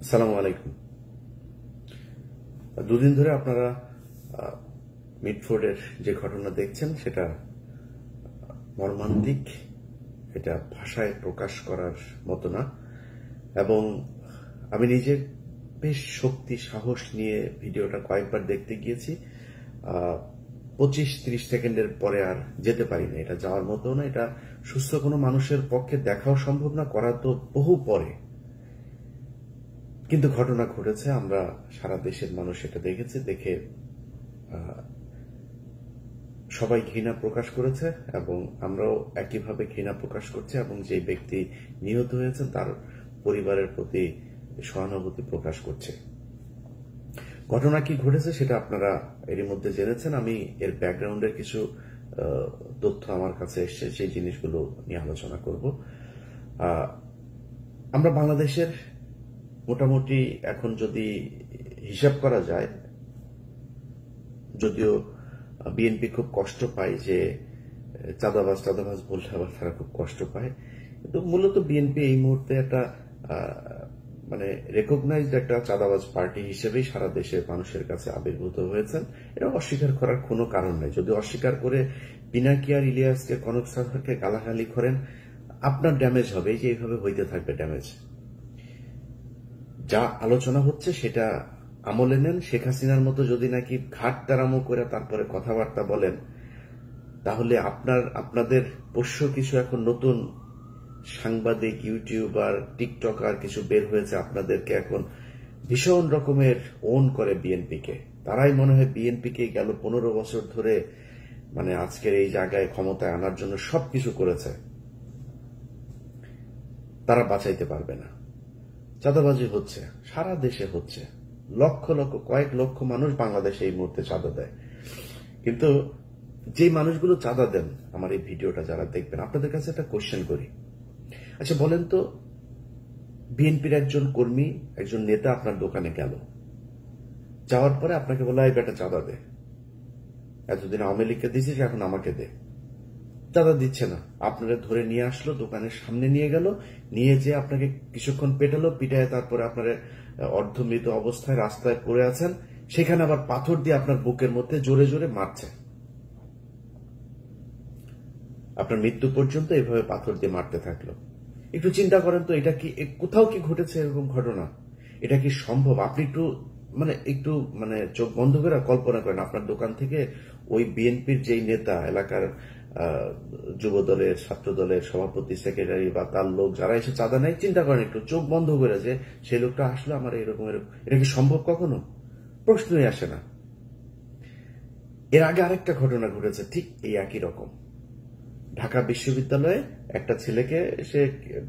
আসসালামু আলাইকুম। দুদিন ধরে আপনারা মিটফোর্ডের যে ঘটনা দেখছেন সেটা মর্মান্তিক, এটা ভাষায় প্রকাশ করার মতো না। এবং আমি নিজে বেশ শক্তি সাহস নিয়ে ভিডিওটা কয়েকবার দেখতে গিয়েছি। 25-30 সেকেন্ডের পরে আর যেতে পারি না। এটা যাওয়ার মতো না, এটা সুস্থ কোনো মানুষের পক্ষে দেখাও সম্ভব না, করা তো বহু পরে। কিন্তু ঘটনা ঘটেছে, আমরা সারা দেশের মানুষ এটা দেখেছে, দেখে সবাই ঘৃণা প্রকাশ করেছে এবং আমরাও একইভাবে ঘৃণা প্রকাশ করছি এবং যে ব্যক্তি নিহত হয়েছে তার পরিবারের প্রতি সহানুভূতি প্রকাশ করছে। ঘটনা কি ঘটেছে সেটা আপনারা এরই মধ্যে জেনেছেন। আমি এর ব্যাকগ্রাউন্ডের কিছু তথ্য আমার কাছে এসছে, সেই জিনিসগুলো নিয়ে আলোচনা করব। আমরা বাংলাদেশের মোটামুটি এখন যদি হিসাব করা যায়, যদিও বিএনপি খুব কষ্ট পায় যে চাঁদাবাজ বললে আবার তারা খুব কষ্ট পায়, কিন্তু মূলত বিএনপি এই মুহূর্তে একটা রেকগনাইজড একটা চাঁদাবাজ পার্টি হিসেবেই সারা দেশের মানুষের কাছে আবির্ভূত হয়েছেন। এটা অস্বীকার করার কোনো কারণ নেই। যদি অস্বীকার করে পিনাকি আর ইলিয়াসকে, কনক সরকারকে গালাগালি করেন, আপনার ড্যামেজ হবে, এই যে এইভাবে হইতে থাকবে ড্যামেজ। যা আলোচনা হচ্ছে সেটা আমলে নেন। শেখ হাসিনার মতো যদি নাকি ঘাট তারামো করে তারপরে কথাবার্তা বলেন, তাহলে আপনাদের পোষ্য কিছু এখন নতুন সাংবাদিক, ইউটিউবার, টিকটকার কিছু বের হয়েছে, আপনাদেরকে এখন ভীষণ রকমের ওন করে বিএনপিকে। তারাই মনে হয় বিএনপিকে গেল 15 বছর ধরে আজকের এই জায়গায় ক্ষমতায় আনার জন্য সবকিছু করেছে। তারা বাঁচাইতে পারবে না। চাঁদাবাজি হচ্ছে, সারা দেশে হচ্ছে, লক্ষ লক্ষ, কয়েক লক্ষ মানুষ বাংলাদেশে এই মুহূর্তে চাঁদা দেয়। কিন্তু যে মানুষগুলো চাঁদা দেন, আমার এই ভিডিওটা যারা দেখবেন, আপনাদের কাছে একটা কোশ্চেন করি। আচ্ছা বলেন তো, বিএনপির একজন কর্মী, একজন নেতা আপনার দোকানে গেল, যাওয়ার পরে আপনাকে বলা এই বেটা চাঁদা দে, এতদিন আওয়ামী লীগকে দিয়েছিস এখন আমাকে দে। চাঁদা দিচ্ছে না, আপনারা ধরে নিয়ে আসলো, দোকানের সামনে নিয়ে গেল, নিয়ে যে আপনাকে কিছুক্ষণ পেটালো, পিটায় তারপরে আপনার অর্ধমৃত অবস্থায় রাস্তায় পড়ে আছেন, সেখানে আবার পাথর দিয়ে আপনার বুকের মধ্যে জোরে জোরে মারছে। আপনার মৃত্যু পর্যন্ত এভাবে পাথর দিয়ে মারতে থাকলো। একটু চিন্তা করেন তো, এটা কি কোথাও কি ঘটেছে এরকম ঘটনা? এটা কি সম্ভব? আপনি একটু চোখ বন্ধ করে কল্পনা করেন, আপনার দোকান থেকে ওই বিএনপির যেই নেতা, এলাকার যুব দলের, ছাত্র দলের সভাপতি, সেক্রেটারি বা তার লোক যারা এসে চাঁদা নেয়, চিন্তা করেন একটু, চোখ বন্ধ করে, যে সেই লোকটা আসলো আমার এরকম। এটা কি সম্ভব? কখনো প্রশ্নই আসে না। এর আগে আরেকটা ঘটনা ঘটেছে ঠিক এই একই রকম। ঢাকা বিশ্ববিদ্যালয়ে একটা ছেলেকে, সে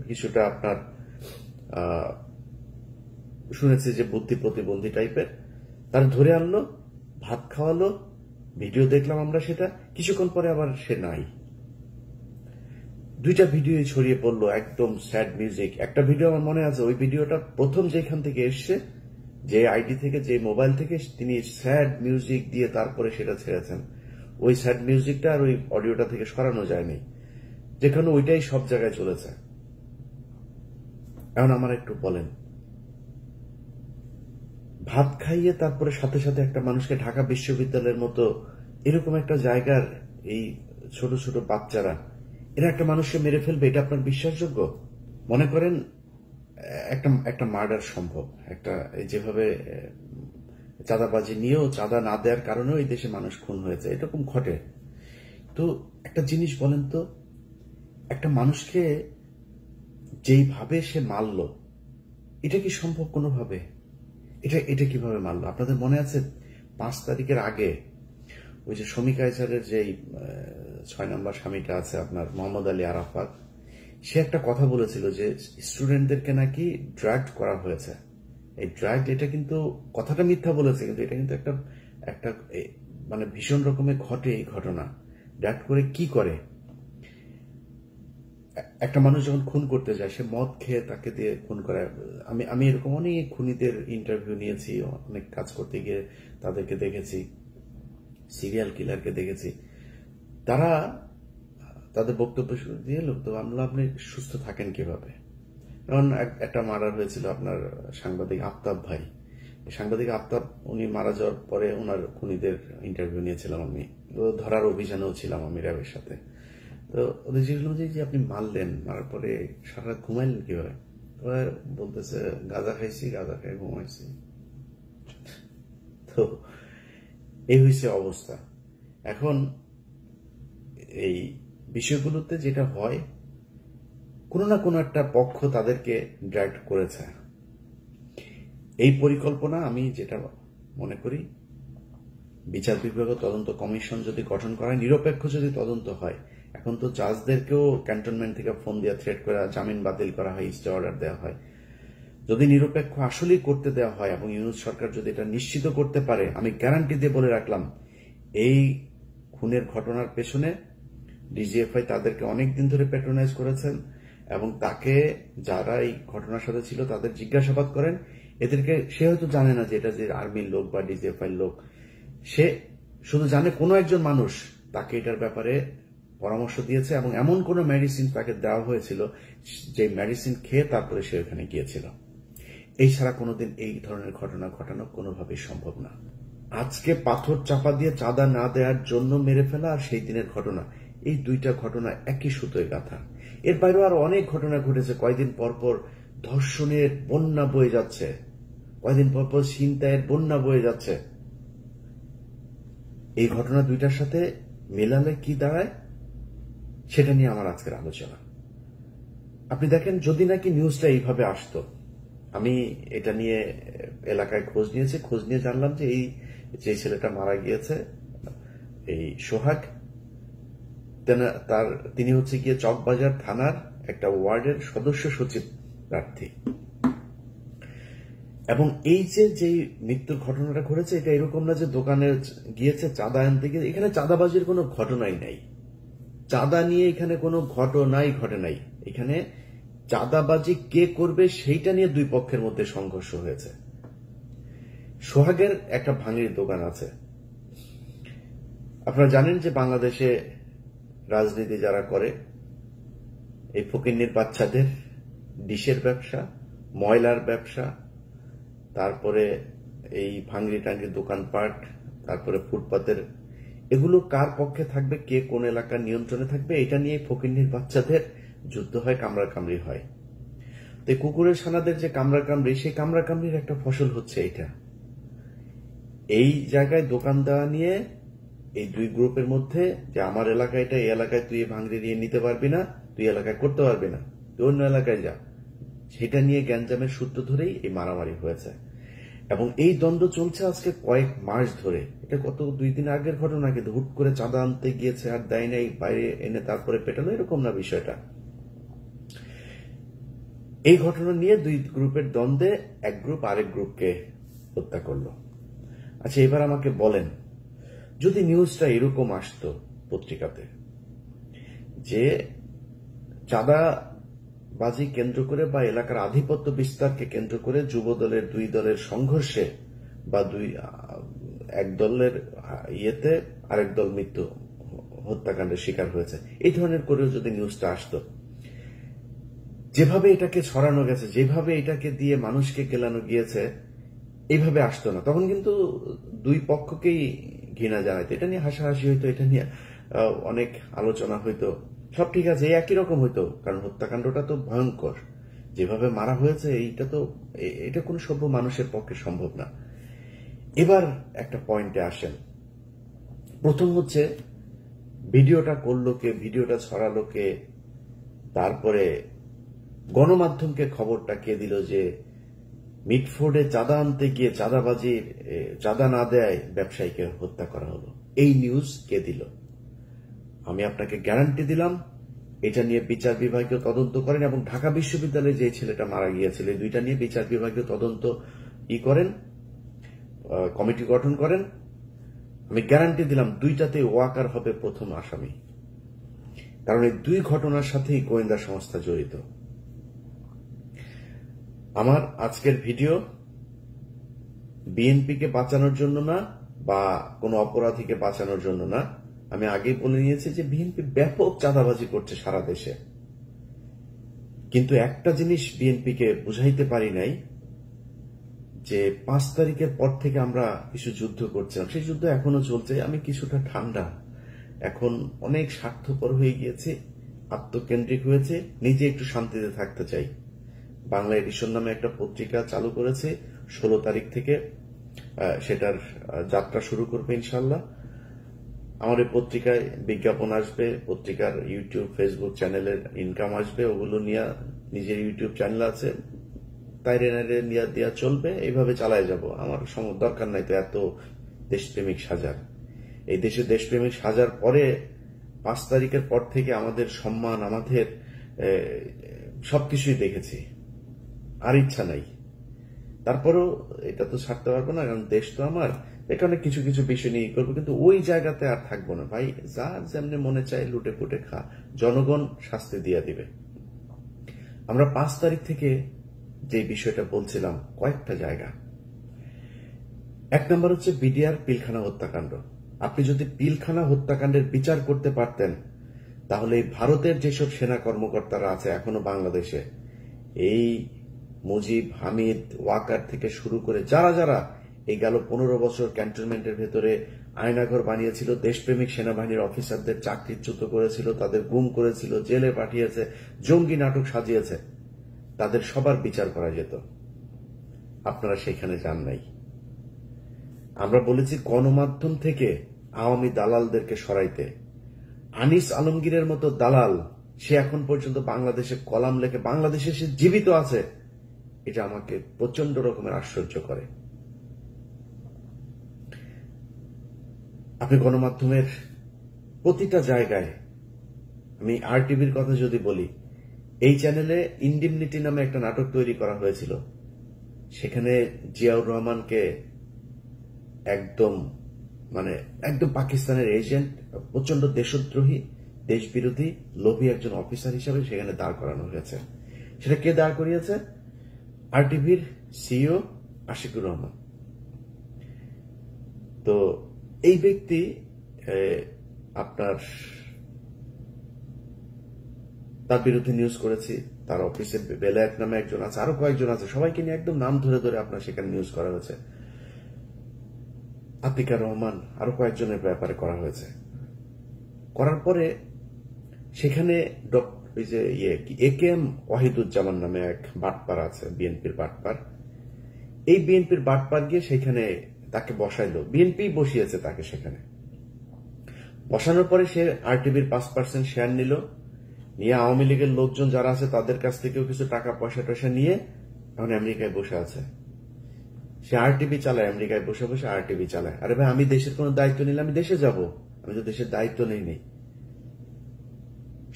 কিছুটা আপনার শুনেছে যে বুদ্ধি প্রতিবন্ধী টাইপের, তার ধরে আনলো, ভাত খাওয়ালো, ভিডিও দেখলাম আমরা সেটা। কিছুক্ষণ পরে আবার সে নাই। দুইটা ভিডিও ছড়িয়ে পড়লো, একদম স্যাড মিউজিক। একটা ভিডিও আমার মনে আছে, ওই ভিডিওটা প্রথম যেখান থেকে এসছে, যে আইডি থেকে, যে মোবাইল থেকে, তিনি স্যাড মিউজিক দিয়ে তারপরে সেটা ছেড়েছেন। ওই স্যাড মিউজিকটা আর ওই অডিওটা থেকে সরানো যায়নি, যেখানে ওইটাই সব জায়গায় চলেছে। এখন আমার একটু বলেন, ভাত খাইয়ে তারপরে সাথে সাথে একটা মানুষকে, ঢাকা বিশ্ববিদ্যালয়ের মতো এরকম একটা জায়গার এই ছোট ছোট বাচ্চারা, এরা একটা মানুষকে মেরে ফেলবে, এটা আপনার বিশ্বাসযোগ্য? মনে করেন একটা মার্ডার সম্ভব, একটা যেভাবে চাঁদাবাজি নিয়েও, চাঁদা না দেওয়ার কারণেও এই দেশে মানুষ খুন হয়েছে, এরকম ঘটে। তো একটা জিনিস বলেন তো, একটা মানুষকে যেইভাবে সে মারল, এটা কি সম্ভব কোনোভাবে? এটা কিভাবে মারলো? আপনাদের মনে আছে 5 তারিখের আগে ওই যে শমী কায়সারের যে 6 নম্বর স্বামীটা আছে আপনার, মোহাম্মদ আলী আরাফাত, সে একটা কথা বলেছিল যে স্টুডেন্টদেরকে নাকি ড্রাগ করা হয়েছে। এই ড্রাগ, এটা কিন্তু কথাটা মিথ্যা বলেছে, কিন্তু এটা কিন্তু একটা ভীষণ রকমের ঘটে এই ঘটনা। ড্রাগ করে কি করে? একটা মানুষ যখন খুন করতে যায়, সে মদ খেয়ে তাকে দিয়ে খুন করে। আমি এরকম অনেক খুনিদের ইন্টারভিউ নিয়েছি, অনেক কাজ করতে গিয়ে তাদেরকে দেখেছি, সিরিয়াল কিলারকে দেখেছি। তারা তাদের বক্তব্য দিয়ে, তো আপনি সুস্থ থাকেন কিভাবে? যেমন একটা মার্ডার হয়েছিল আপনার সাংবাদিক আফতাব ভাই। সাংবাদিক আফতাব উনি মারা যাওয়ার পরে ওনার খুনিদের ইন্টারভিউ নিয়েছিলাম আমি, ধরার অভিযানেও ছিলাম আমি র্যাবের সাথে। তো ওদের জিজ্ঞেস যে আপনি মারার পরে সারা রাত ঘুমাইলেন কিভাবে? ওরা বলতেছে গাঁজা খাইছি, গাঁজা খাই ঘুমাইছি। তো এই হয়েছে অবস্থা। এখন এই বিষয়গুলোতে যেটা হয়, কোনো না কোনো একটা পক্ষ তাদেরকে ড্রাইভ করেছে। এই পরিকল্পনা আমি যেটা মনে করি, বিচার বিভাগ তদন্ত কমিশন যদি গঠন করা হয়, নিরপেক্ষ যদি তদন্ত হয়, এখন তো জাজদেরকেও ক্যান্টনমেন্ট থেকে ফোন দিয়ে থ্রেট করা, জামিন বাতিল করা হয়, স্টে অর্ডার দেওয়া হয়। যদি নিরপেক্ষ আসলেই করতে দেওয়া হয় এবং ইউনূস সরকার যদি এটা নিশ্চিত করতে পারে, আমি গ্যারান্টি দিয়ে বলে রাখলাম, এই খুনের ঘটনার পেছনে ডিজিএফআই তাদেরকে অনেকদিন ধরে প্যাট্রোনাইজ করেছেন এবং তাকে যারা এই ঘটনার সাথে ছিল তাদের জিজ্ঞাসাবাদ করেন। এদেরকে সে হয়তো জানে না যে এটা যে আর্মির লোক বা ডিজিএফআই লোক, সে শুধু জানে কোনো একজন মানুষ তাকে এটার ব্যাপারে পরামর্শ দিয়েছে এবং এমন কোন মেডিসিন তাকে দেওয়া হয়েছিল যে মেডিসিন খেয়ে তারপরে সে ওখানে গিয়েছিল। এই ছাড়া কোনোদিন এই ধরনের ঘটনা ঘটানো কোনোভাবেই সম্ভব না। আজকে পাথর চাপা দিয়ে চাঁদা না দেওয়ার জন্য মেরে ফেলা আর সেই দিনের ঘটনা, এই দুইটা ঘটনা একই সুতোয় গাঁথা। এর বাইরেও আরো অনেক ঘটনা ঘটেছে। কয়দিন পরপর ধর্ষণের বন্যা বয়ে যাচ্ছে, কয়দিন পরপর ছিনতাইয়ের বন্যা বয়ে যাচ্ছে। এই ঘটনা দুইটার সাথে মেলালে কি দাঁড়ায় সেটা নিয়ে আমার আজকের আলোচনা। আপনি দেখেন, যদি নাকি নিউজটা এইভাবে আসতো, আমি এটা নিয়ে এলাকায় খোঁজ নিয়েছি, খোঁজ নিয়ে জানলাম যে এই যে ছেলেটা মারা গিয়েছে, এই সোহাগ, তিনি হচ্ছে গিয়ে চকবাজার থানার একটা ওয়ার্ডের সদস্য সচিব প্রার্থী। এবং এই যে মৃত্যুর ঘটনাটা ঘটেছে, এটা এরকম না যে দোকানে গিয়েছে চাঁদা আনতে গিয়ে, এখানে চাঁদাবাজির কোনো ঘটনাই নাই। চাঁদা নিয়ে এখানে কোনো ঘটনাই ঘটে নাই। এখানে চাঁদাবাজি কে করবে সেইটা নিয়ে দুই পক্ষের মধ্যে সংঘর্ষ হয়েছে। সোহাগের একটা ভাঙির দোকান আছে। আপনারা জানেন যে বাংলাদেশে রাজনীতি যারা করে, এই ফকিন্নির বাচ্চাদের ডিশের ব্যবসা, ময়লার ব্যবসা, তারপরে এই ভাঙড়ি টাঙ্গির দোকানপাট, তারপরে ফুটপাতের, এগুলো কার পক্ষে থাকবে, কে কোন এলাকার নিয়ন্ত্রণে থাকবে, এটা নিয়ে ফকিন্নির বাচ্চাদের যুদ্ধ হয়, কামড়াকামড়ি হয়। তো কুকুরের ছানাদের যে কামড়াকামড়ি, সেই কামড়াকামড়ির একটা ফসল হচ্ছে এটা। এই জায়গায় দোকান দেওয়া নিয়ে এই দুই গ্রুপের মধ্যে, যে আমার এলাকায় এটা, এই এলাকায় তুই ভাঙড়ি নিয়ে নিতে পারবি না, তুই এলাকায় করতে পারবি না, তুই অন্য এলাকায় যা, সেটা নিয়ে গ্যাঞ্জামের সূত্র ধরেই এই মারামারি হয়েছে। এবং এই দ্বন্দ্ব চলছে আজকে কয়েক মাস ধরে। এটা কত 2 দিন আগের ঘটনা, কিন্তু হুট করে চাঁদা আনতে গিয়েছে আর দেয় নাই, বাইরে এনে তারপরে পেটালো, এরকম না বিষয়টা। এই ঘটনা নিয়ে দুই গ্রুপের দ্বন্দ্বে এক গ্রুপ আরেক গ্রুপকে হত্যা করলো। আচ্ছা, এবার আমাকে বলেন, যদি নিউজটা এরকম আসতো পত্রিকাতে যে চাঁদাবাজি কেন্দ্র করে বা এলাকার আধিপত্য বিস্তারকে কেন্দ্র করে যুব দলের দুই দলের সংঘর্ষে বা এক দলের ইয়েতে আরেক দল মৃত্যু হত্যাকাণ্ডের শিকার হয়েছে, এই ধরনের করেও যদি নিউজটা আসতো, যেভাবে এটাকে ছড়ানো গেছে, যেভাবে এটাকে দিয়ে মানুষকে গেলানো গিয়েছে, এইভাবে আসতো না। তখন কিন্তু দুই পক্ষকেই ঘৃণা জানাইতো, এটা নিয়ে হাসাহাসি হইতো, এটা নিয়ে অনেক আলোচনা হইতো, সব ঠিক আছে, একই রকম হইতো। কারণ হত্যাকাণ্ডটা তো ভয়ঙ্কর, যেভাবে মারা হয়েছে, এটা কোনো সভ্য মানুষের পক্ষে সম্ভব না। এবার একটা পয়েন্টে আসেন। প্রথম হচ্ছে, ভিডিওটা করলো কে, ভিডিওটা ছড়ালো কে, তারপরে গণমাধ্যমকে খবরটা কে দিল যে মিটফোর্ডে চাঁদা আনতে গিয়ে চাঁদা না দেয় ব্যবসায়ীকে হত্যা করা হলো, এই নিউজ কে দিল? আমি আপনাকে গ্যারান্টি দিলাম, এটা নিয়ে বিচার বিভাগীয় তদন্ত করেন এবং ঢাকা বিশ্ববিদ্যালয়ে যে ছেলেটা মারা গিয়েছিল, এই দুইটা নিয়ে বিচার বিভাগীয় তদন্ত করেন, কমিটি গঠন করেন। আমি গ্যারান্টি দিলাম দুইটাতে ওয়াকার হবে প্রথম আসামি, কারণ এই দুই ঘটনার সাথেই গোয়েন্দা সংস্থা জড়িত। আমার আজকের ভিডিও বিএনপিকে বাঁচানোর জন্য না বা কোনো অপরাধীকে বাঁচানোর জন্য না। আমি আগেই বলে নিয়েছি যে বিএনপি ব্যাপক চাঁদাবাজি করছে সারা দেশে। কিন্তু একটা জিনিস বিএনপিকে বুঝাইতে পারি নাই, যে 5 তারিখের পর থেকে আমরা কিছু যুদ্ধ করছিলাম, সেই যুদ্ধ এখনো চলছে। আমি কিছুটা ঠান্ডা, এখন অনেক স্বার্থপর হয়ে গিয়েছে, আত্মকেন্দ্রিক হয়েছে, নিজে একটু শান্তিতে থাকতে চাই। বাংলা এডিশন নামে একটা পত্রিকা চালু করেছে, 16 তারিখ থেকে সেটার যাত্রা শুরু করবে ইনশাল্লাহ। আমার এই পত্রিকায় বিজ্ঞাপন আসবে, পত্রিকার ইউটিউব ফেসবুক চ্যানেলের ইনকাম আসবে, ওগুলো নিয়ে নিজের ইউটিউব চ্যানেল আছে, তাইরে নিয়ে দেওয়া চলবে, এইভাবে চালায় যাব। আমার দরকার নাই তো এত দেশপ্রেমিক সাজার। এই দেশে দেশপ্রেমিক সাজার পরে 5 তারিখের পর থেকে আমাদের সম্মান, আমাদের সবকিছুই দেখেছি, আর ইচ্ছা নাই। তারপরেও এটা তো ছাড়তে পারবো না, কারণ দেশ তো আমার, এখানে কিছু কিছু বিষয় নিয়ে করবো, কিন্তু ওই জায়গাতে আর থাকবো না ভাই। যার যেমনি মনে চায় লুটে পুটে খা, জনগণ শাস্তি দিয়ে দিবে। আমরা 5 তারিখ থেকে যে বিষয়টা বলছিলাম, কয়েকটা জায়গা। 1 নম্বর হচ্ছে বিডিআর পিলখানা হত্যাকাণ্ড। আপনি যদি পিলখানা হত্যাকাণ্ডের বিচার করতে পারতেন, তাহলে ভারতের যেসব সেনা কর্মকর্তারা আছে এখনো বাংলাদেশে, এই মুজিব, হামিদ, ওয়াকার থেকে শুরু করে যারা যারা এই গেল 15 বছর ক্যান্টনমেন্টের ভেতরে আয়নাঘর বানিয়েছিল, দেশপ্রেমিক সেনাবাহিনীর অফিসারদের চাকরিচ্যুত করেছিল, তাদের গুম করেছিল, জেলে পাঠিয়েছে, জঙ্গি নাটক সাজিয়েছে, তাদের সবার বিচার করা যেত। আপনারা সেখানে যান নাই। আমরা বলেছি গণমাধ্যম থেকে আওয়ামী দালালদেরকে সরাইতে। আনিস আলমগীরের মতো দালাল, সে এখন পর্যন্ত বাংলাদেশে কলাম লেখে, বাংলাদেশে সে জীবিত আছে, এটা আমাকে প্রচন্ড রকমের আশ্চর্য করে। আপনি গণমাধ্যমের প্রতিটা জায়গায়, আমি আরটিভির কথা যদি বলি, এই চ্যানেলে ইনডিমনিটি নামে একটা নাটক তৈরি করা হয়েছিল, সেখানে জিয়াউর রহমানকে একদম পাকিস্তানের এজেন্ট, প্রচন্ড দেশদ্রোহী, দেশবিরোধী, লোভী একজন অফিসার হিসাবে সেখানে দাঁড় করানো হয়েছে। সেটা কে দাঁড় করিয়েছে? আরটিভির সিইও আশিকুর রহমান। তো এই ব্যক্তি আপনার তার বিরুদ্ধে নিউজ করেছি, তার অফিসের বেলায়েত নামে একজন আছে, আরো কয়েকজন আছে, সবাইকে নিয়ে একদম নাম ধরে ধরে আপনার সেখানে নিউজ করা হয়েছে। আতিকার রহমান, আরো কয়েকজনের ব্যাপারে করা হয়েছে। করার পরে সেখানে ওই যে একেএম ওয়াহিদুজ্জামান নামে এক বাটপার আছে, বিএনপির বাটপার। এই বিএনপির বাটপার গিয়ে সেখানে তাকে বসাইলো, বিএনপি বসিয়েছে তাকে সেখানে। বসানোর পরে সে আরটিভির 5% শেয়ার নিল, নিয়ে আওয়ামী লীগের লোকজন যারা আছে তাদের কাছ থেকেও কিছু টাকা পয়সা টয়সা নিয়ে এখন আমেরিকায় বসে আছে। সে আরটিভি চালায়, আমেরিকায় বসে বসে আরটিভি চালায়। আরে ভাই, আমি দেশের কোন দায়িত্ব নিলে আমি দেশে যাব? আমি তো দেশের দায়িত্ব নেই।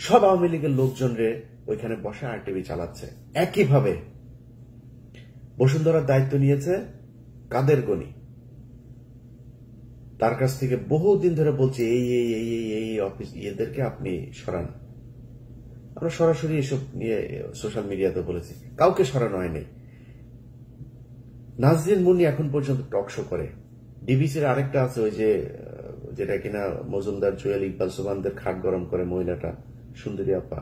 সব আওয়ামী লীগের লোকজন রে ওইখানে বসে আরটিভি চালাচ্ছে। একইভাবে বসুন্ধরার দায়িত্ব নিয়েছে কাদের গনি, তার কাছ থেকে বহুদিন ধরে বলছে এই অফিস এদেরকে আপনি সরান। আমরা সরাসরি এসব নিয়ে সোশ্যাল মিডিয়াতে বলেছি, কাউকে সরানো হয়নি। নাজরিন মুন্নি এখন পর্যন্ত টক শো করে। ডিবিসির আরেকটা আছে, ওই যে যেটা কিনা মজুমদার, জুয়েল, ইকবাল সুবানদের খাট গরম করে মহিলাটা, সুন্দরী আপা,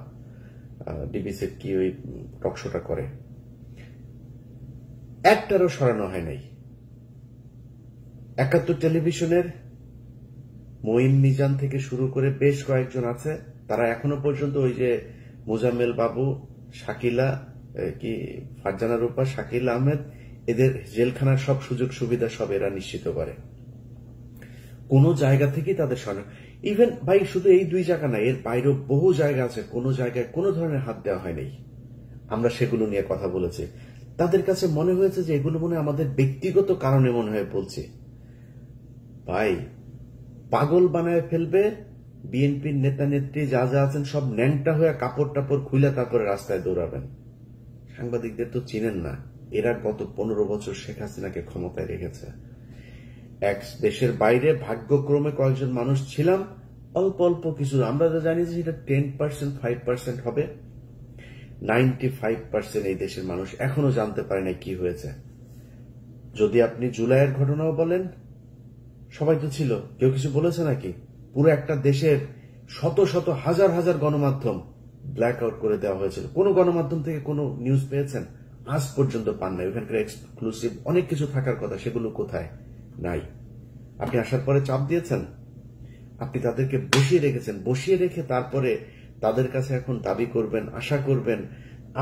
ডিবিসির কি ওই টক শোটা করে, একটারও সরানো হয় নাই। 71 টেলিভিশনের মঈন মিজান থেকে শুরু করে বেশ কয়েকজন আছে, তারা এখনো পর্যন্ত ওই যে মোজাম্মেল বাবু, শাকিলা, কি ফারজানা রূপা, শাকিল আহমেদ, এদের জেলখানার সব সুযোগ সুবিধা সব এরা নিশ্চিত করে। কোন জায়গা থেকেই তাদের সরানো, ইভেন ভাই শুধু এই 2 জায়গা না, এর বাইরেও বহু জায়গা আছে, কোন জায়গায় কোন ধরনের হাত দেওয়া হয়নি। আমরা সেগুলো নিয়ে কথা বলেছি। তাদের কাছে মনে হয়েছে যে এগুলো মনে আমাদের ব্যক্তিগত কারণে মনে হয় বলছি। ভাই, পাগল বানায় ফেলবে বিএনপির নেতা নেত্রী যা যা আছেন, সব ন্যাংটা হয়ে কাপড় টাপড় খুলে তারপরে রাস্তায় দৌড়াবেন। সাংবাদিকদের তো চিনেন না, এরা গত 15 বছর শেখ হাসিনাকে ক্ষমতায় রেখেছে। এক দেশের বাইরে ভাগ্যক্রমে কয়েকজন মানুষ ছিলাম, অল্প অল্প কিছু, আমরা তো জানি যে সেটা 10%, 5% হবে। 95% এই দেশের মানুষ এখনো জানতে পারে না কি হয়েছে। যদি আপনি জুলাইয়ের ঘটনাও বলেন, সবাই তো ছিল, কেউ কিছু বলেছে নাকি? পুরো একটা দেশের শত শত হাজার হাজার গণমাধ্যম ব্ল্যাক আউট করে দেওয়া হয়েছিল। কোন গণমাধ্যম থেকে কোনো নিউজ পেয়েছেন? আজ পর্যন্ত পান নাই। ওখানকার এক্সক্লুসিভ অনেক কিছু থাকার কথা, সেগুলো কোথায়? নাই। আপনি আসার পরে চাপ দিয়েছেন, আপনি তাদেরকে বসিয়ে রেখেছেন, বসিয়ে রেখে তারপরে তাদের কাছে এখন দাবি করবেন, আশা করবেন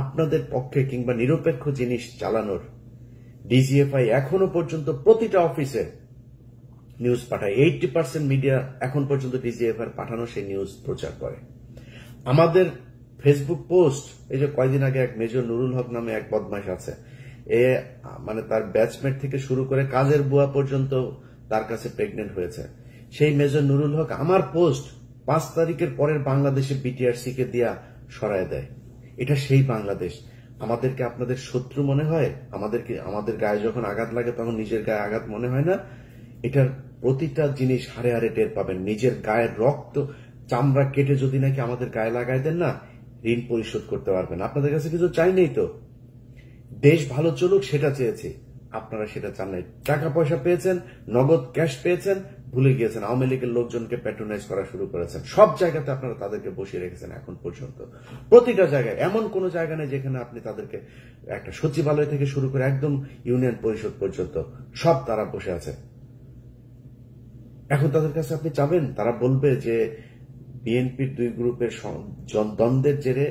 আপনাদের পক্ষে কিংবা নিরপেক্ষ জিনিস চালানোর। ডিজিএফআই এখনো পর্যন্ত প্রতিটা অফিসে নিউজ পাঠায়। 80% মিডিয়া এখন পর্যন্ত ডিজিএফআই পাঠানো সেই নিউজ প্রচার করে। আমাদের ফেসবুক পোস্ট, এই যে কয়দিন আগে এক মেজর নুরুল হক নামে এক বদমাশ আছে, মানে তার ব্যাচমেট থেকে শুরু করে কাজের বুয়া পর্যন্ত তার কাছে প্রেগনেন্ট হয়েছে। সেই মেজর নুরুল হক আমার পোস্ট 5 তারিখের পরের বাংলাদেশে বিটিআরসি কে দিয়া সরায় দেয়। এটা সেই বাংলাদেশ। আমাদেরকে আপনাদের শত্রু মনে হয়? আমাদের গায়ে যখন আঘাত লাগে তখন নিজের গায়ে আঘাত মনে হয় না? এটার প্রতিটা জিনিস হারে হারে টের পাবেন। নিজের গায়ের রক্ত চামড়া কেটে যদি নাকি আমাদের গায়ে লাগাই দেন না, ঋণ পরিশোধ করতে পারবেন। আপনাদের কাছে কিছু চাই নেই তো, দেশ ভালো চলুক সেটা চেয়েছি, আপনারা সেটা চান নাই। টাকা পয়সা পেয়েছেন, নগদ ক্যাশ পেয়েছেন, ভুলে গিয়েছেন। আওয়ামী লীগের লোকজনকে প্যাট্রোনাইজ করা শুরু করেছেন। সব জায়গাতে আপনারা তাদেরকে বসিয়ে রেখেছেন এখন পর্যন্ত। প্রতিটা জায়গায় এমন কোন জায়গা নেই যেখানে আপনি তাদেরকে, একটা সচিবালয় থেকে শুরু করে একদম ইউনিয়ন পরিষদ পর্যন্ত সব তারা বসে আছে। এখন তাদের কাছে আপনি চাবেন, তারা বলবে যে বিএনপির 2 গ্রুপের দ্বন্দ্বের জেরে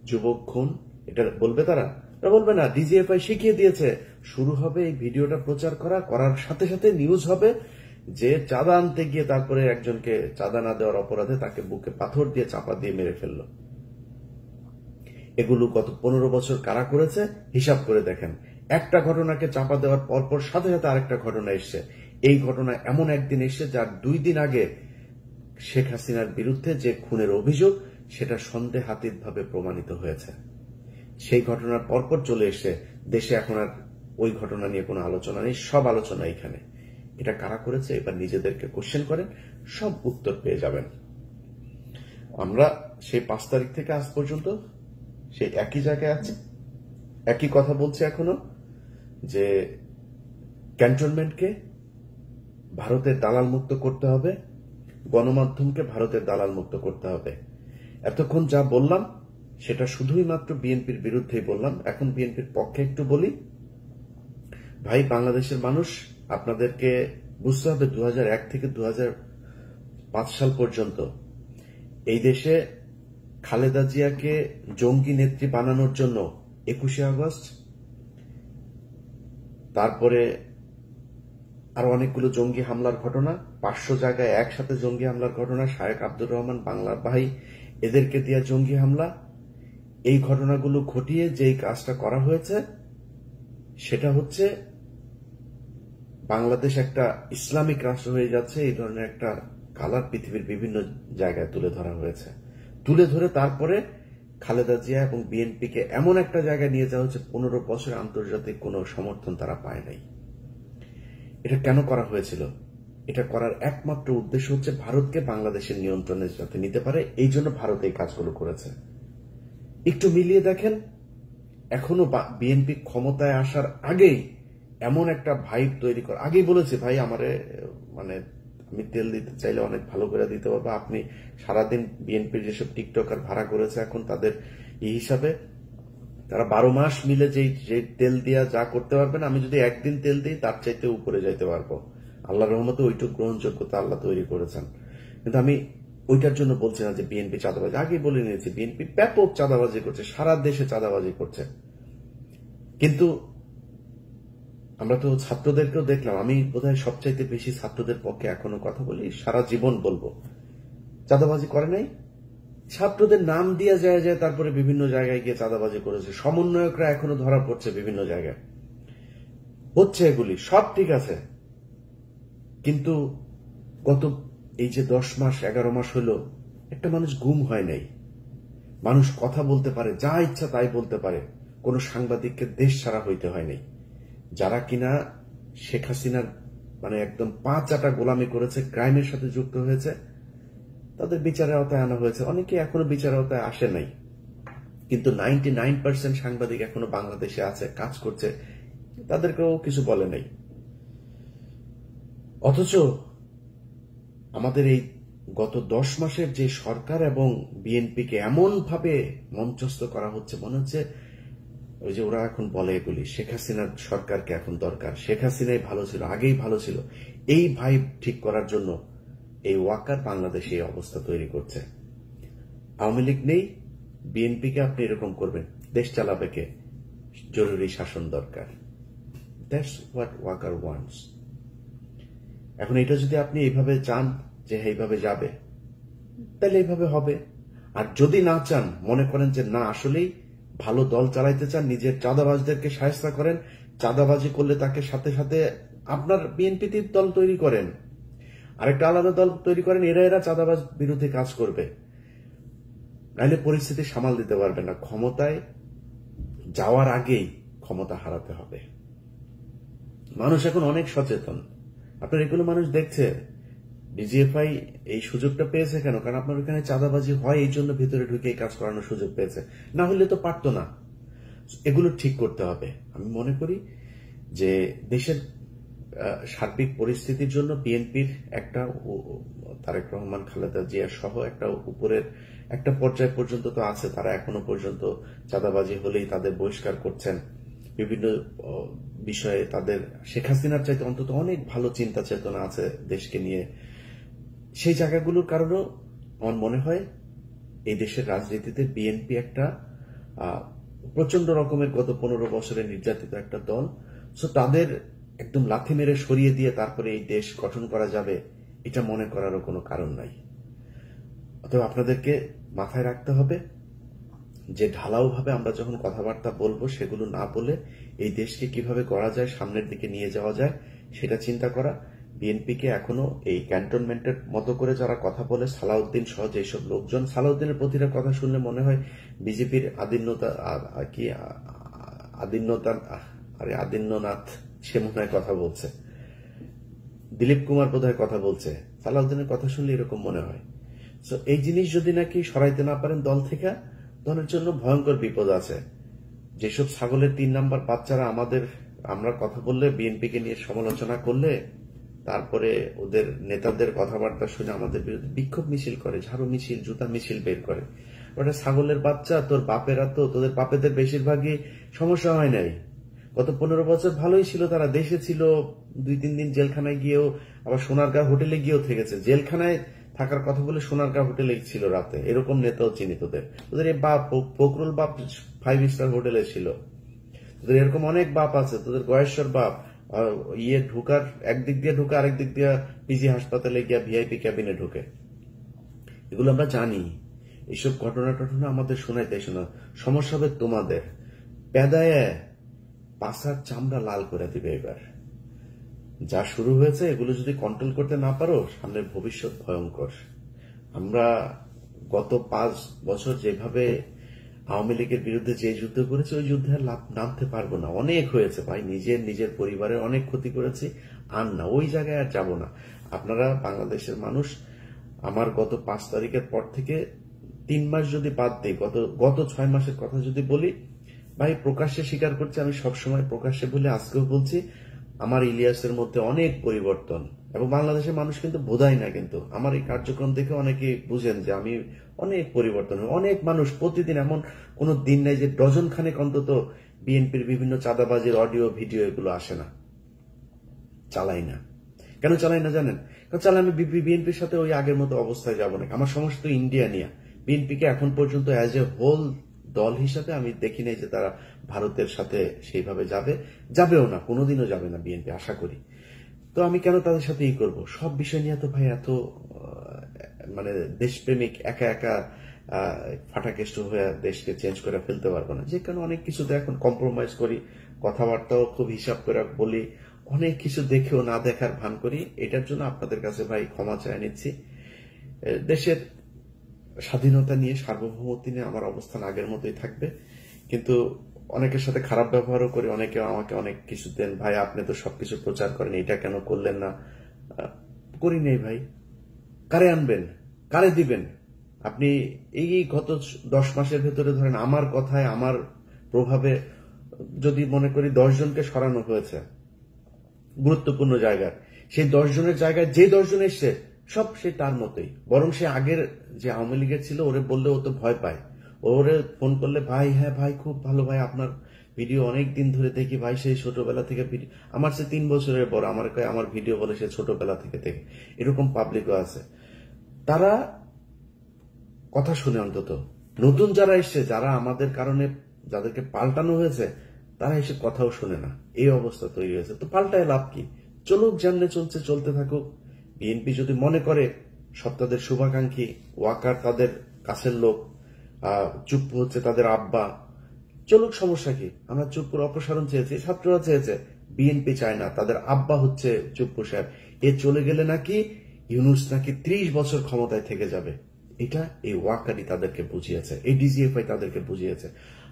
যুবক খুন, এটা বলবে তারা? বলবে না। ডিজিএফআই শিখিয়ে দিয়েছে, শুরু হবে এই ভিডিওটা প্রচার করার সাথে সাথে নিউজ হবে যে চাঁদা আনতে গিয়ে তারপরে একজনকে চাঁদা না দেওয়ার অপরাধে তাকে বুকে পাথর দিয়ে চাপা দিয়ে মেরে ফেললো। এগুলো গত 15 বছর কারা করেছে হিসাব করে দেখেন। একটা ঘটনাকে চাপা দেওয়ার পরপর সাথে সাথে আরেকটা ঘটনা এসছে। এই ঘটনা এমন একদিন এসছে যার 2 দিন আগে শেখ হাসিনার বিরুদ্ধে যে খুনের অভিযোগ সেটা সন্দেহাতীতভাবে প্রমাণিত হয়েছে। সেই ঘটনার পরপর চলে এসে দেশে এখন আর ওই ঘটনা নিয়ে কোনো আলোচনা নেই, সব আলোচনা এখানে। এটা কারা করেছে এবার নিজেদেরকে কোশ্চেন করেন, সব উত্তর পেয়ে যাবেন। আমরা সেই 5 তারিখ থেকে আজ পর্যন্ত সেই একই জায়গায় আছি, একই কথা বলছি এখনো, যে ক্যান্টনমেন্টকে ভারতের দালাল মুক্ত করতে হবে, গণমাধ্যমকে ভারতের দালাল মুক্ত করতে হবে। এতক্ষণ যা বললাম সেটা শুধুই মাত্র বিএনপির বিরুদ্ধেই বললাম। এখন বিএনপির পক্ষে একটু বলি। ভাই, বাংলাদেশের মানুষ, আপনাদেরকে বুঝতে হবে 2001 থেকে 2005 সাল পর্যন্ত এই দেশে খালেদা জিয়াকে জঙ্গি নেত্রী বানানোর জন্য 21শে আগস্ট, তারপরে আরো অনেকগুলো জঙ্গি হামলার ঘটনা, 500 জায়গায় একসাথে জঙ্গি হামলার ঘটনা, শায়েখ আব্দুর রহমান বাংলার ভাই এদেরকে দিয়া জঙ্গি হামলা, এই ঘটনাগুলো ঘটিয়ে যেই কাজটা করা হয়েছে সেটা হচ্ছে বাংলাদেশ একটা ইসলামিক রাষ্ট্র হয়ে যাচ্ছে, এই ধরনের একটা কালার পৃথিবীর বিভিন্ন জায়গায় তুলে ধরা হয়েছে। তুলে ধরে তারপরে খালেদা জিয়া এবং বিএনপিকে এমন একটা জায়গায় নিয়ে যাওয়া হচ্ছে 15 বছর আন্তর্জাতিক কোনো সমর্থন তারা পায় নাই। এটা কেন করা হয়েছিল? এটা করার একমাত্র উদ্দেশ্য হচ্ছে ভারতকে বাংলাদেশের নিয়ন্ত্রণে যাতে নিতে পারে, এই জন্য ভারত এই কাজগুলো করেছে। একটু মিলিয়ে দেখেন, এখনো বিএনপি ক্ষমতায় আসার আগেই এমন একটা ভাইব তৈরি করা, আগেই বলেছে ভাই আমারে, মানে আমি তেল দিতে চাইলে অনেক ভালো করে দিতে পারবো। আপনি সারাদিন বিএনপির যেসব টিকটকার ভাড়া করেছে এখন তাদের হিসাবে তারা 12 মাস মিলে যে তেল দিয়া যা করতে পারবেন, আমি যদি একদিন তেল দিই তার চাইতে উপরে যাইতে পারবো। আল্লাহর রহমতে ওইটুকু গ্রহণযোগ্যতা আল্লাহ তৈরি করেছেন। কিন্তু আমি ওইটার জন্য বলছি না যে বিএনপি চাঁদাবাজি, আগেই বলে নিয়েছি বিএনপি ব্যাপক চাঁদাবাজি করছে, সারা দেশে চাঁদাবাজি করছে। কিন্তু আমরা তো ছাত্রদেরকেও দেখলাম, আমি বোধহয় সবচাইতে বেশি ছাত্রদের পক্ষে এখনো কথা বলি, সারা জীবন বলবো, চাঁদাবাজি করে নাই। ছাত্রদের নাম দিয়ে যায় তারপরে বিভিন্ন জায়গায় গিয়ে চাঁদাবাজি করেছে। সমন্বয়করা এখনো ধরা পড়ছে বিভিন্ন জায়গায়, হচ্ছে এগুলি সব ঠিক আছে। কিন্তু গত এই যে 10 মাস 11 মাস হলো একটা মানুষ গুম হয় নাই, মানুষ কথা বলতে পারে, যা ইচ্ছা তাই বলতে পারে, কোন সাংবাদিককে দেশ ছাড়া হইতে হয় নাই। যারা কিনা শেখ হাসিনার মানে একদম 5 চাটা গোলামি করেছে, ক্রাইমের সাথে যুক্ত হয়েছে, তাদের বিচারের আওতায় আনা হয়েছে। অনেকে এখনো বিচারের আওতায় আসে নাই, কিন্তু 99% সাংবাদিক এখনো বাংলাদেশে আছে, কাজ করছে, তাদেরকেও কিছু বলে নাই। অথচ আমাদের এই গত 10 মাসের যে সরকার এবং বিএনপিকে এমন ভাবে মঞ্চস্থ করা হচ্ছে, মনে হচ্ছে ওই যে ওরা এখন বলে এগুলি শেখ হাসিনার সরকারকে এখন দরকার, শেখ হাসিনাই ভালো ছিল, আগেই ভালো ছিল, এই ভাইব ঠিক করার জন্য এই ওয়াকার বাংলাদেশে এই অবস্থা তৈরি করছে। আওয়ামী লীগ নেই, বিএনপিকে আপনি এরকম করবেন, দেশ চালাবে কে? জরুরি শাসন দরকার। That's what Walker wants. এখন এটা যদি আপনি এইভাবে চান যে এইভাবে যাবে, তাহলে এইভাবে হবে। আর যদি না চান, মনে করেন যে না আসলেই ভালো দল চালাইতে চান, নিজের চাঁদাবাজদেরকে সাহায্য করেন, চাঁদাবাজি করলে তাকে সাথে সাথে আপনার বিএনপিতে দল তৈরি করেন, আরেকটা আলাদা দল তৈরি করেন, এরা চাঁদাবাজ বিরুদ্ধে কাজ করবে, নাহলে পরিস্থিতি সামাল দিতে পারবে না। ক্ষমতায় যাওয়ার আগেই ক্ষমতা হারাতে হবে। মানুষ এখন অনেক সচেতন, আপনার এগুলো মানুষ দেখছে। ডিজিএফআই এই সুযোগটা পেয়েছে কেন? কারণ আপনার ওখানে চাঁদাবাজি হয়, এই জন্য ভিতরে ঢুকে এই কাজ করানোর সুযোগ পেয়েছে, না হলে তো পারতো না। এগুলো ঠিক করতে হবে। আমি মনে করি যে দেশের সার্বিক পরিস্থিতির জন্য বিএনপির একটা, তারেক রহমান, খালেদা জিয়া সহ একটা উপরের একটা পর্যায় পর্যন্ত তো আছে, তারা এখনো পর্যন্ত চাঁদাবাজি হলেই তাদের বহিষ্কার করছেন। বিভিন্ন বিষয়ে তাদের শেখ হাসিনার চাইতে অন্তত অনেক ভালো চিন্তা চেতনা আছে দেশকে নিয়ে। সেই জায়গাগুলোর কারণেও আমার মনে হয় এই দেশের রাজনীতিতে বিএনপি একটা প্রচন্ড রকমের গত 15 বছরে নির্যাতিত একটা দল। সো তাদের একদম লাথি মেরে সরিয়ে দিয়ে তারপরে এই দেশ গঠন করা যাবে, এটা মনে করারও কোনো কারণ নাই। অতএব আপনাদেরকে মাথায় রাখতে হবে যে ঢালাওভাবে আমরা যখন কথাবার্তা বলবো, সেগুলো না বলে এই দেশকে কিভাবে গড়া যায়, সামনের দিকে নিয়ে যাওয়া যায়, সেটা চিন্তা করা। বিএনপিকে এখনো এই ক্যান্টনমেন্টের মতো করে যারা কথা বলে, সালাউদ্দিন সহ যেসব লোকজন, সালাউদ্দিনের প্রতিটা কথা শুনলে মনে হয় বিজেপির আদিন্যনাথ সে মনে হয় কথা বলছে, দিলীপ কুমার বোধহয় কথা বলছে, সালাউদ্দিনের কথা শুনলে এরকম মনে হয়। সো এই জিনিস যদি নাকি সরাইতে না পারেন দল থেকে, দলের জন্য ভয়ঙ্কর বিপদ আছে। যেসব ছাগলের 3 নাম্বার বাচ্চারা আমরা কথা বললে, বিএনপিকে নিয়ে সমালোচনা করলে, তারপরে ওদের নেতাদের কথাবার্তা শুনে আমাদের বিরুদ্ধে বিক্ষোভ মিছিল করে, ঝাড়ু মিছিল, জুতা মিছিল বের করে। ওটা ছাগলের বাচ্চা। তোর বাপেরা তো, তোদের বাপেদের বেশিরভাগই সমস্যা হয় নাই। গত 15 বছর ভালোই ছিল, তারা দেশে ছিল, 2-3 দিন জেলখানায় গিয়েও, আবার সোনারগাঁ হোটেলে গিয়েও থেকেছে। জেলখানায় থাকার কথা বলে সোনারগাঁ হোটেলে ছিল রাতে, এরকম নেতাও চিনি তোদের। তোদের এই বাপ, ফখরুল বাপ 5 স্টার হোটেলে ছিল। তোদের এরকম অনেক বাপ আছে, তোদের গয়েশ্বর বাপ ঢুকার একদিক দিয়ে ঢুকে, আরেক দিক দিয়ে পিজি হাসপাতালে গিয়া ভিআইপি ক্যাবিনে ঢুকে। এগুলো আমরা জানি। এইসব ঘটনা টটনা আমাদের শোনাইতে শোনা, সমস্যা হবে তোমাদের। পেদায় পাশার চামড়া লাল করে দিবে এবার। যা শুরু হয়েছে, এগুলো যদি কন্ট্রোল করতে না পারো, সামনের ভবিষ্যৎ ভয়ঙ্কর। আমরা গত 5 বছর যেভাবে আওয়ামী লীগের বিরুদ্ধে যে যুদ্ধ করেছি, ওই যুদ্ধে আর নামতে পারবো না। অনেক হয়েছে ভাই, নিজের পরিবারের অনেক ক্ষতি করেছি, আর না, ওই জায়গায় আর যাব না। আপনারা বাংলাদেশের মানুষ, আমার গত 5 তারিখের পর থেকে 3 মাস যদি বাদ দিই, গত 6 মাসের কথা যদি বলি, ভাই প্রকাশ্যে স্বীকার করছি, আমি সবসময় প্রকাশ্যে বলে আজকেও বলছি, আমার ইলিয়াসের মধ্যে অনেক পরিবর্তন। এবং বাংলাদেশের মানুষ কিন্তু বোঝায় না, কিন্তু আমার এই কার্যক্রম দেখে অনেকে বুঝেন যে আমি অনেক পরিবর্তন। অনেক মানুষ প্রতিদিন, এমন কোন দিন নাই যে ডজন খানেক অন্তত বিএনপির বিভিন্ন চাঁদাবাজির অডিও ভিডিও এগুলো আসে না। চালাই না। কেন চালাই না জানেন? কারণ চালাই আমি বিএনপির সাথে ওই আগের মতো অবস্থায় যাব না। আমার সমস্ত ইন্ডিয়া নিয়ে বিএনপিকে এখন পর্যন্ত অ্যাজ এ হোল দল হিসাবে আমি দেখি নাই যে তারা ভারতের সাথে সেইভাবে যাবেও না, কোনোদিনও যাবে না বিএনপি, আশা করি। তো আমি কেন তাদের সাথে করব? সব বিষয় নিয়ে তো ভাই এত মানে দেশপ্রেমিক একা একা ফাটাকেষ্ট হয়ে দেশকে চেঞ্জ করে ফেলতে পারবো না। যে কারণে অনেক কিছুতে এখন কম্প্রোমাইজ করি, কথাবার্তাও খুব হিসাব করে বলি, অনেক কিছু দেখেও না দেখার ভান করি। এটার জন্য আপনাদের কাছে ভাই ক্ষমা চেয়ে নিচ্ছি। দেশের স্বাধীনতা নিয়ে, সার্বভৌমত্ব নিয়ে আমার অবস্থান আগের মতোই থাকবে, কিন্তু অনেকের সাথে খারাপ ব্যবহারও করি। অনেকে আমাকে অনেক কিছু দেন, ভাই আপনি তো সবকিছু প্রচার করেন, এটা কেন করলেন না? করি নেই ভাই। কারে আনবেন, কারে দিবেন? আপনি এই গত 10 মাসের ভেতরে ধরেন আমার কথায়, আমার প্রভাবে যদি মনে করি 10 জনকে সরানো হয়েছে গুরুত্বপূর্ণ জায়গায়, সেই 10 জনের জায়গায় যে 10 জন এসছে সব সে তার মতোই। বরং সে আগের যে আওয়ামী লীগের ছিল, ওরে বললে ও তো ভয় পায়। ওরে ফোন করলে, ভাই হ্যাঁ ভাই খুব ভালো ভাই, আপনার ভিডিও অনেক দিন ধরে দেখি ভাই, সেই ছোটবেলা থেকে ভিডিও, আমার সে 3 বছরের বড়, আমার ভিডিও বলে সে ছোটবেলা থেকে দেখে। এরকম পাবলিকও আছে। তারা কথা শুনে অন্তত। নতুন যারা এসছে, যারা আমাদের কারণে যাদেরকে পাল্টানো হয়েছে, তারা এসে কথাও শুনে না। এই অবস্থা তৈরি হয়েছে। তো পাল্টায় লাভ কি? চলুক, যেমনে চলছে চলতে থাকুক। বিএনপি যদি মনে করে সব তাদের শুভাকাঙ্ক্ষী, ওয়াকার তাদের কাছের লোক, চুপ হচ্ছে তাদের আব্বা, চলুক, সমস্যা কি? আমরা চুপ করে অপসারণ চেয়েছি, ছাত্ররা চেয়েছে, বিএনপি চায় না। তাদের আব্বা হচ্ছে চুপ্পু সাহেব। এ চলে গেলে নাকি ইউনূস নাকি 30 বছর ক্ষমতায় থেকে যাবে। এটা এই ওয়াকারই তাদেরকে বুঝিয়েছে, এই ডিজিএফআই তাদেরকে বুঝিয়েছে।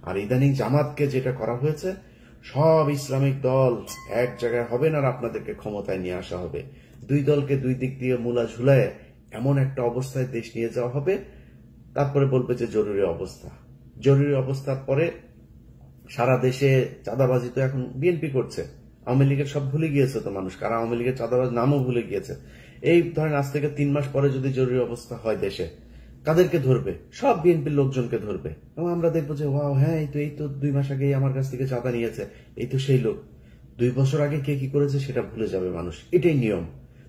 আর ইদানিং জামাতকে যেটা করা হয়েছে, সব ইসলামিক দল এক জায়গায় হবেন আর আপনাদেরকে ক্ষমতায় নিয়ে আসা হবে। দুই দলকে দুই দিক দিয়ে মূলা ঝুলায় এমন একটা অবস্থায় দেশ নিয়ে যাওয়া হবে, তারপরে বলবে যে জরুরি অবস্থা। জরুরি অবস্থার পরে সারা দেশে চাঁদাবাজি তো এখন বিএনপি করছে। আওয়ামী লীগের সব ভুলে গিয়েছে তো মানুষ, কারা আওয়ামী লীগের চাঁদাবাজ নামও ভুলে গিয়েছে। এই ধরেন আজ থেকে 3 মাস পরে যদি জরুরি অবস্থা হয় দেশে, কাদেরকে ধরবে? সব বিএনপির লোকজনকে ধরবে। এবং আমরা দেখবো যে ওয়াও, হ্যাঁ এই তো 2 মাস আগেই আমার কাছ থেকে চাঁদা নিয়েছে, এই তো সেই লোক। 2 বছর আগে কে কি করেছে সেটা ভুলে যাবে মানুষ। এটাই নিয়ম।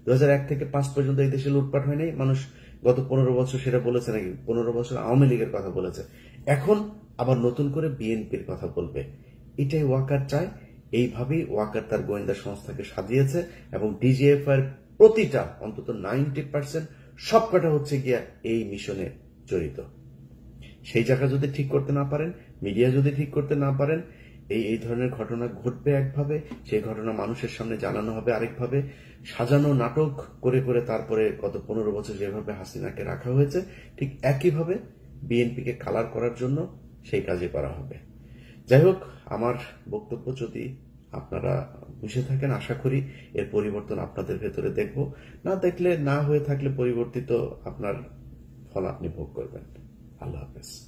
2001 থেকে 5 পর্যন্ত এই দেশে লুটপাট হয় নাই। মানুষ গত 15 বছর সেটা বলেছে নাকি? 15 বছর আওয়ামী লীগের কথা বলেছে। এখন আবার নতুন করে বিএনপির কথা বলবে। এটাই ওয়াকার চায়। এইভাবেই ওয়াকার তার গোয়েন্দা সংস্থাকে সাজিয়েছে। এবং ডিজিএফআই প্রতিটা অন্তত 90% সবকটা হচ্ছে গিয়া এই মিশনে জড়িত। সেই জায়গা যদি ঠিক করতে না পারেন, মিডিয়া যদি ঠিক করতে না পারেন, এই ধরনের ঘটনা ঘটবে একভাবে, সেই ঘটনা মানুষের সামনে জানানো হবে আরেকভাবে। সাজানো নাটক করে করে তারপরে গত 15 বছর যেভাবে হাসিনাকে রাখা হয়েছে, ঠিক একইভাবে বিএনপিকে কালার করার জন্য সেই কাজই করা হবে। যাই হোক, আমার বক্তব্য যদি আপনারা বুঝে থাকেন, আশা করি এর পরিবর্তন আপনাদের ভেতরে দেখব। না দেখলে, না হয়ে থাকলে পরিবর্তিত আপনার ফল আপনি ভোগ করবেন। আল্লাহ হাফেজ।